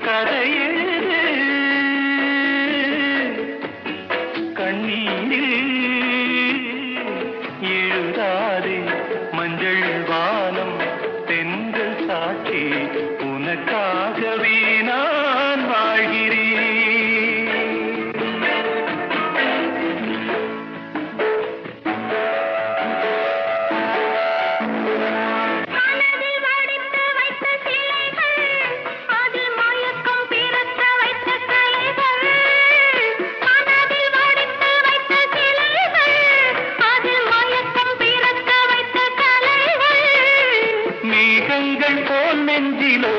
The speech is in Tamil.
கதையெழுது கண்ணீரில் எழுதாதே மஞ்சள் வானம் தென்றல் சாட்சி உனக்காகவே நான் வாழ்கிறேன். மேகங்கள் போல் நெஞ்சிலோ